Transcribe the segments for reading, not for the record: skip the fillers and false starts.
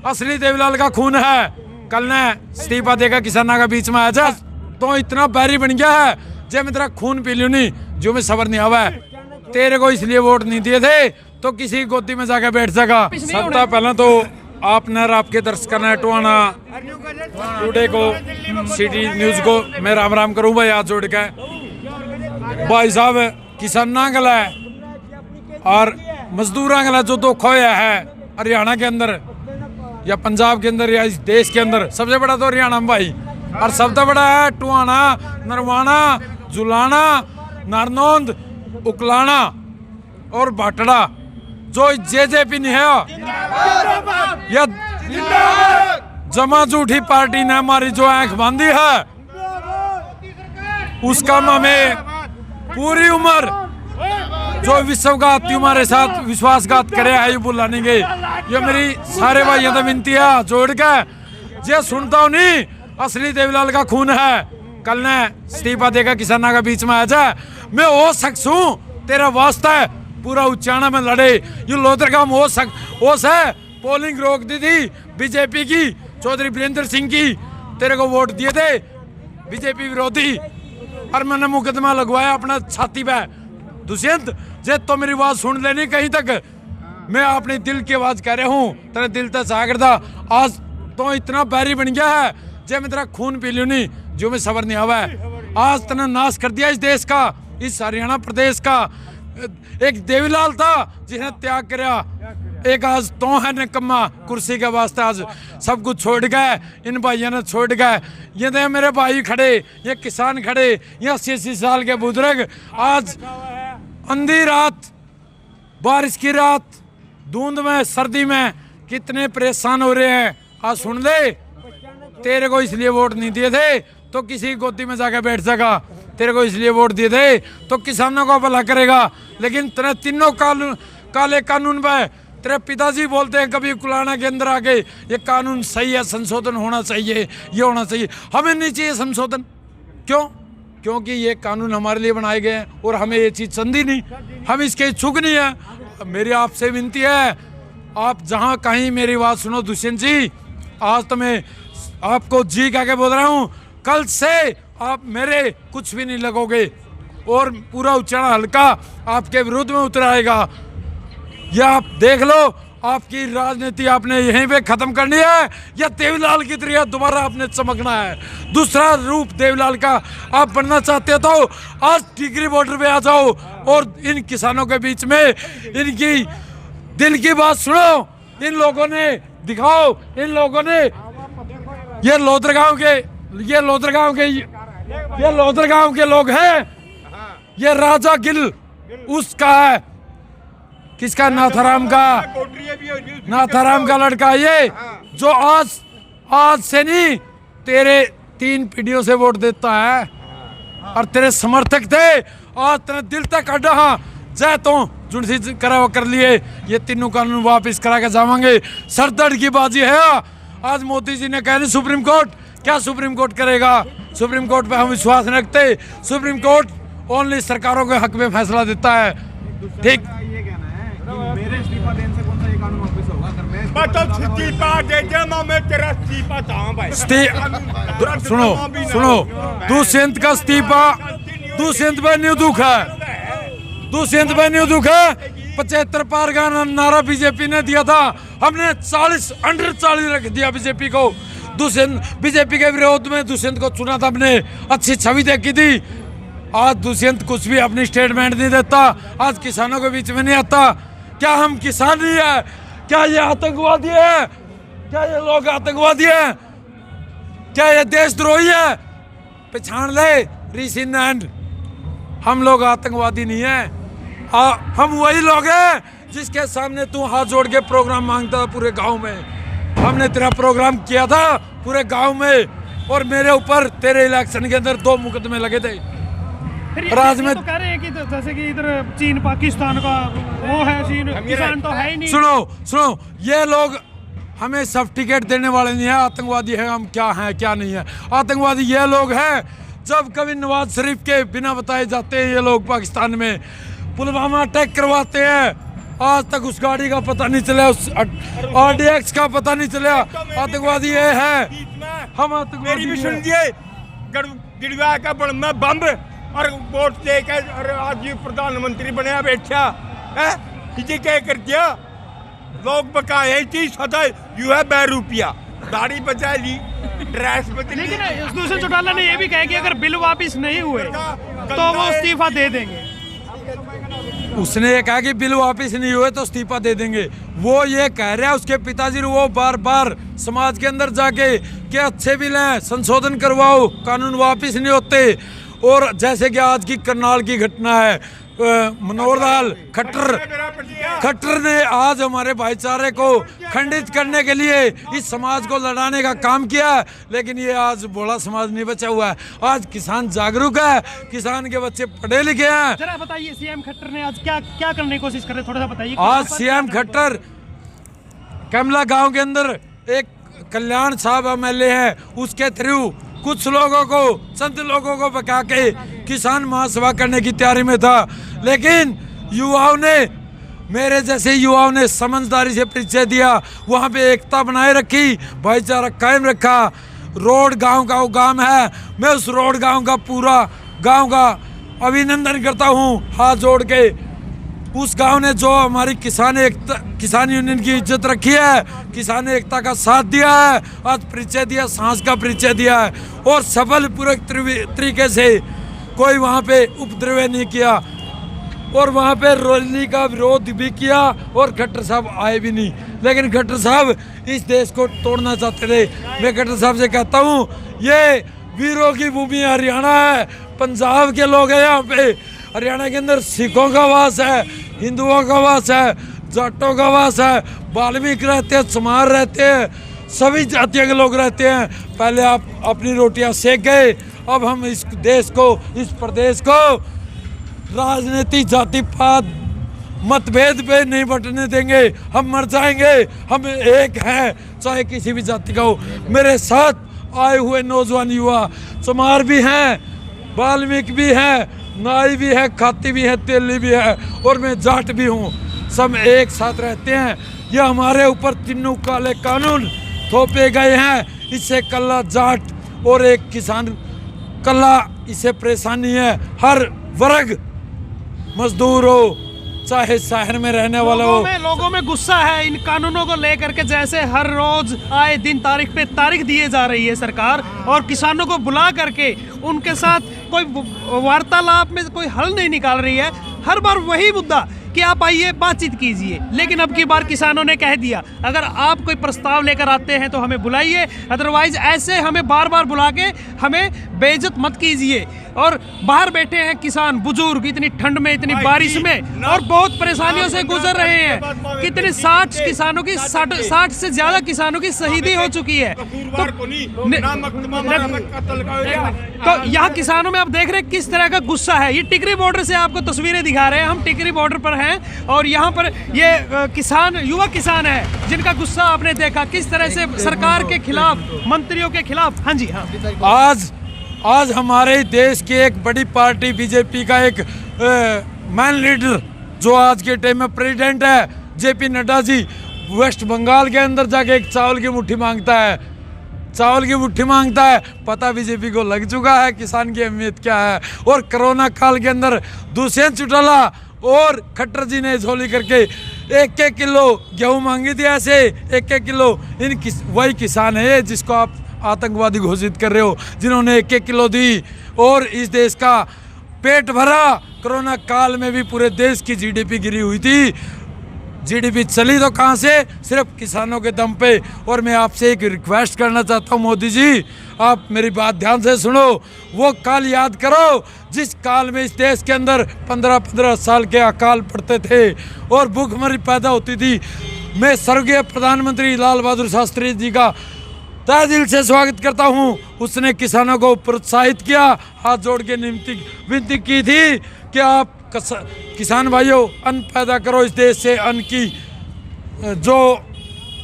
असली देवीलाल का खून है। कल ने इस्तीफा देगा किसाना का बीच में आ जा तो इतना बैरी बन गया है जे मैं तेरा खून पी लूं नहीं जो मैं सबर नहीं आवा है। तेरे को इसलिए वोट नहीं दिए थे तो किसी गोदी में जाके बैठ सका। सबसे पहले तो आपने और आपके दर्शकों ने टुआना टुडे को सिटी न्यूज को मैं राम राम करूं भाई हाथ जोड़ के। भाई साहब किसाना गला है और मजदूर गला जो दुख होया है हरियाणा के अंदर या पंजाब के अंदर या इस देश के अंदर सबसे बड़ा तो हरियाणा में भाई, और सबसे बड़ा है टुआना, नरवाना, जुलाना, नारनौंद, उकलाना और बाटड़ा जो जेजेपी नहीं है या जमा झूठी पार्टी ने हमारी जो आंख बांधी है उसका हमें पूरी उम्र जो विश्वघात तुम्हारे साथ विश्वासघात करे है ये बुला नहीं गई। ये मेरी सारे भाइयों से विनती है जोड़ के जे सुनता हूं नहीं असली देवीलाल का खून है। कल ने इस्तीफा देगा किसाना का बीच में आ जा मैं हो शख्स हूँ तेरा वास्ता है पूरा उच्चारण में लड़े। ये लोधरगांव हो है पोलिंग रोक दी थी बीजेपी की चौधरी वीरेंद्र सिंह की, तेरे को वोट दिए थे बीजेपी विरोधी और मैंने मुकदमा लगवाया अपना छाती पे। दुष्यंत जे तो मेरी आवाज सुन लेनी कहीं तक मैं अपने दिल की आवाज कह रहा हूँ तेरे दिल तक जाकर था आज तो इतना बैरी बन गया है जे मैं तेरा खून पी लूं नहीं जो मैं सबर नहीं आवा है। आज तने नाश कर दिया इस देश का, इस हरियाणा प्रदेश का। एक देवीलाल था जिसने त्याग किया, एक आज तो है निकम्मा कुर्सी के वास्ते आज सब कुछ छोड़ गए। इन भाइयों ने छोड़ गए, ये दे मेरे भाई खड़े, ये किसान खड़े, ये 80-80 साल के बुजुर्ग आज अंधी रात, बारिश की रात, धुंध में, सर्दी में कितने परेशान हो रहे हैं। आज सुन ले तेरे को इसलिए वोट नहीं दिए थे तो किसी गोदी में जाके बैठ सका। तेरे को इसलिए वोट दिए थे तो किसानों का भला करेगा। लेकिन तेरे तीनों काले कानून पे तेरे पिताजी बोलते हैं कभी कुलाना के अंदर आके ये कानून सही है, संशोधन होना चाहिए, ये होना चाहिए। हमें नहीं चाहिए संशोधन, क्यों? क्योंकि ये कानून हमारे लिए बनाए गए हैं और हमें ये चीज़ चंदी नहीं, हम इसके इच्छुक नहीं है। मेरी आपसे विनती है आप जहाँ कहीं मेरी बात सुनो दुष्यंत जी, आज तो मैं आपको जी कह के बोल रहा हूँ कल से आप मेरे कुछ भी नहीं लगोगे और पूरा उच्चारण हल्का आपके विरुद्ध में उतर आएगा। या आप देख लो आपकी राजनीति आपने यहीं पे खत्म करनी है या देवीलाल की तरह दोबारा आपने चमकना है। दूसरा रूप देवीलाल का आप बनना चाहते हो तो आज टिकरी बॉर्डर पे आ जाओ और इन किसानों के बीच में इनकी दिल की बात सुनो। इन लोगों ने दिखाओ, इन लोगों ने ये लोधरगांव के लोग हैं। ये राजा गिल उसका है, किसका? नाथाराम का लड़का ये जो आज से नहीं तेरे 3 पीढ़ियों से वोट देता है और तेरे समर्थक थे। आज तेरे दिल तक अड्डा जय तो जुड़सी करा कर लिए ये तीनों कानून वापस करा के जावांगे। सरदर्द की बाजी है। आज मोदी जी ने कहा नहीं सुप्रीम कोर्ट, क्या सुप्रीम कोर्ट करेगा? सुप्रीम कोर्ट पे हम विश्वास नहीं रखते। सुप्रीम कोर्ट ओनली सरकारों के हक में फैसला देता है। ठीक, मेरे इस्तीफा देने से कौन सा ये कानून वापस होगा? इस्तीफा दे दे मैं तेरा इस्तीफा चाहूं भाई। सुनो दुष्यंत का इस्तीफा दुष्यंत पे न्यू दुख है, दुष्यंत पे न्यू दुख है। 75 पार का नारा बीजेपी ने दिया था, हमने 40 अंडर 40 रख दिया बीजेपी को। दुष्यंत बीजेपी के विरोध में दुष्यंत को चुना था, हमने अच्छी छवि देखी थी। आज दुष्यंत कुछ भी अपनी स्टेटमेंट नहीं देता, आज किसानों के बीच में नहीं आता। क्या हम किसान नहीं है? क्या ये आतंकवादी है? क्या ये लोग आतंकवादी है? क्या ये देशद्रोही है? पहचान ले ऋषि नैंड, हम लोग आतंकवादी नहीं है। हम वही लोग हैं जिसके सामने तू हाथ जोड़ के प्रोग्राम मांगता था पूरे गांव में। हमने तेरा प्रोग्राम किया था पूरे गांव में और मेरे ऊपर तेरे इलेक्शन के अंदर 2 मुकदमे लगे थे। राज में तो कह रहे हैं कि जैसे कि इधर चीन पाकिस्तान का वो है, चीन किसान तो है ही नहीं। सुनो ये लोग हमें सर्टिफिकेट देने वाले नहीं है आतंकवादी है हम क्या हैं क्या नहीं है। आतंकवादी ये लोग हैं जब कभी नवाज शरीफ के बिना बताए जाते हैं ये लोग पाकिस्तान में, पुलवामा अटैक करवाते हैं, आज तक उस गाड़ी का पता नहीं चला, उस RDX का पता नहीं चला। आतंकवादी ये है, हम मेरी आतंकवादी भी हैं। सुन लिए गिरवा का बड़ में बम और वोट लेकर और आज ये प्रधानमंत्री बनया बैठा है। इसे क्या कर दिया? लोग बकाए चीज सदा यू है 2 रुपया गाड़ी बचा ली, ड्रेस बचा ली। लेकिन दुष्यंत चौटाला ने ये भी कहा कि अगर बिल वापस नहीं हुए तो वो इस्तीफा दे देंगे। उसने ये कहा कि बिल वापस नहीं हुए तो इस्तीफा दे देंगे। वो ये कह रहा है, उसके पिताजी वो बार बार समाज के अंदर जाके कि अच्छे बिल हैं, संशोधन करवाओ, कानून वापस नहीं होते। और जैसे कि आज की करनाल की घटना है, मनोहर लाल खट्टर ने आज हमारे भाईचारे को खंडित करने के लिए इस समाज को लड़ाने का काम किया, लेकिन ये आज बोला समाज नहीं बचा हुआ है। आज किसान जागरूक है, किसान के बच्चे पढ़े लिखे हैं। जरा बताइए सीएम खट्टर ने आज क्या क्या करने की कोशिश कर रहे हैं, थोड़ा सा बताइए। आज सीएम खट्टर कमला गांव के अंदर एक कल्याण साहब MLA है, उसके थ्रू कुछ लोगों को, संत लोगों को बका के किसान महासभा करने की तैयारी में था। लेकिन युवाओं ने, मेरे जैसे युवाओं ने समझदारी से परिचय दिया, वहाँ पे एकता बनाए रखी, भाईचारा कायम रखा। रोड गांव का वो गांव है, मैं उस रोड गांव का पूरा गांव का अभिनंदन करता हूँ हाथ जोड़ के। उस गांव ने जो हमारी किसान यूनियन की इज्जत रखी है, किसान एकता का साथ दिया है, आज परिचय दिया, सांस का परिचय दिया है और सफल पूरे तरीके से कोई वहाँ पे उपद्रव नहीं किया और वहाँ पे रैली का विरोध भी किया और खट्टर साहब आए भी नहीं। लेकिन खट्टर साहब इस देश को तोड़ना चाहते थे। मैं खट्टर साहब से कहता हूँ, ये वीरों की भूमि हरियाणा है, पंजाब के लोग हैं यहाँ पे। हरियाणा के अंदर सिखों का वास है, हिंदुओं का वास है, जाटों का वास है, वाल्मीकि रहते हैं, चमार रहते हैं, सभी जातियों के लोग रहते हैं। पहले आप अपनी रोटियां सेक गए, अब हम इस देश को, इस प्रदेश को राजनीति जाति पात मतभेद पे नहीं बंटने देंगे। हम मर जाएंगे, हम एक हैं, चाहे किसी भी जाति का हो। मेरे साथ आए हुए नौजवान युवा चमार भी हैं, वाल्मीकि भी हैं, नाई भी है, खाती भी है, तेली भी है और मैं जाट भी हूँ। सब एक साथ रहते हैं। ये हमारे ऊपर तीनों काले कानून थोपे गए हैं, इससे कल्ला जाट और एक किसान कल्ला, इससे परेशानी है। हर वर्ग, मजदूर हो चाहे शहर में रहने वाला हो, लोगों में गुस्सा है इन कानूनों को लेकर के। जैसे हर रोज आए दिन तारीख पे तारीख दिए जा रही है सरकार, और किसानों को बुला करके उनके साथ कोई वार्तालाप में कोई हल नहीं निकाल रही है। हर बार वही मुद्दा कि आप आइए बातचीत कीजिए, लेकिन अब की बार किसानों ने कह दिया अगर आप कोई प्रस्ताव लेकर आते हैं तो हमें बुलाइए, अदरवाइज ऐसे हमें बार बार बुला के हमें बेइज्जत मत कीजिए। और बाहर बैठे हैं किसान बुजुर्ग इतनी ठंड में, इतनी बारिश में, और बहुत परेशानियों से गुजर रहे हैं। कितने 60 किसानों की 60 से ज्यादा किसानों की शहीदी हो चुकी है। तो यहाँ किसानों में आप देख रहे हैं किस तरह का गुस्सा है। ये टिकरी बॉर्डर से आपको तस्वीरें दिखा रहे हैं, हम टिकरी बॉर्डर पर हैं और यहाँ पर ये किसान, युवा किसान है जिनका गुस्सा आपने देखा किस तरह से सरकार के खिलाफ, मंत्रियों के खिलाफ। हाँ जी हाँ, आज हमारे देश की एक बड़ी पार्टी बीजेपी का एक मैन लीडर जो आज के टाइम में प्रेसिडेंट है, JP नड्डा जी, वेस्ट बंगाल के अंदर जाके एक चावल की मुट्ठी मांगता है, चावल की मुट्ठी मांगता है। पता बीजेपी को लग चुका है किसान की अहमियत क्या है। और कोरोना काल के अंदर दुष्यंत चौटाला और खट्टर जी ने झोली करके 1-1 किलो गेहूं मांगी थी, ऐसे 1-1 किलो। वही किसान है जिसको आप आतंकवादी घोषित कर रहे हो, जिन्होंने 1-1 किलो दी और इस देश का पेट भरा। कोरोना काल में भी पूरे देश की GDP गिरी हुई थी। GDP चली तो कहाँ से, सिर्फ किसानों के दम पे। और मैं आपसे एक रिक्वेस्ट करना चाहता हूँ मोदी जी, आप मेरी बात ध्यान से सुनो। वो काल याद करो जिस काल में इस देश के अंदर 15-15 साल के अकाल पड़ते थे और भूखमरी पैदा होती थी। मैं स्वर्गीय प्रधानमंत्री लाल बहादुर शास्त्री जी का तहे दिल से स्वागत करता हूं। उसने किसानों को प्रोत्साहित किया, हाथ जोड़ के विनती की थी कि आप किसान भाइयों अन्न पैदा करो, इस देश से अन्न की जो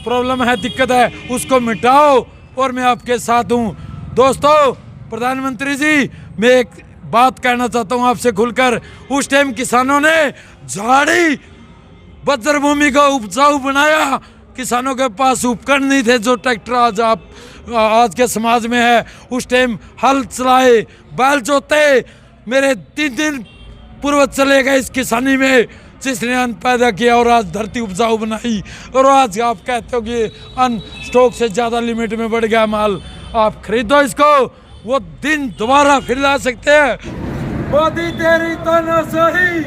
प्रॉब्लम है, दिक्कत है, उसको मिटाओ। और मैं आपके साथ हूं। दोस्तों, प्रधानमंत्री जी, मैं एक बात कहना चाहता हूं आपसे खुलकर। उस टाइम किसानों ने झाड़ी बंजर भूमि को उपजाऊ बनाया, किसानों के पास उपकरण नहीं थे जो ट्रैक्टर आज के समाज में है। उस टाइम हल चलाए, बैल जोते, मेरे 3 पूर्वज चले गए इस किसानी में, जिसने अन्न पैदा किया और आज धरती उपजाऊ बनाई। और आज आप कहते हो कि अन्न स्टॉक से ज़्यादा लिमिट में बढ़ गया माल, आप खरीदो इसको, वो दिन दोबारा फिर ला सकते हैं। मोदी तेरी तानाशाही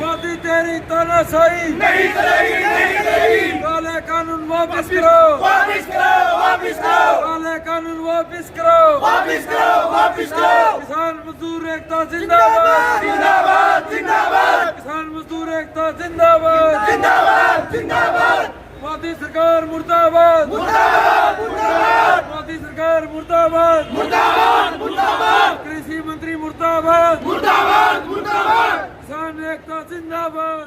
मोदी तेरी तानाशाही नहीं चलेगी। काले कानून वापस करो, काले कानून वापस करो। किसान मजदूर एकता जिंदाबाद, किसान मजदूर एकता जिंदाबाद। मोदी सरकार मुर्दाबाद, मोदी सरकार मुर्दाबाद, कृषि मंत्री मुर्दाबाद, किसान एकता जिंदाबाद।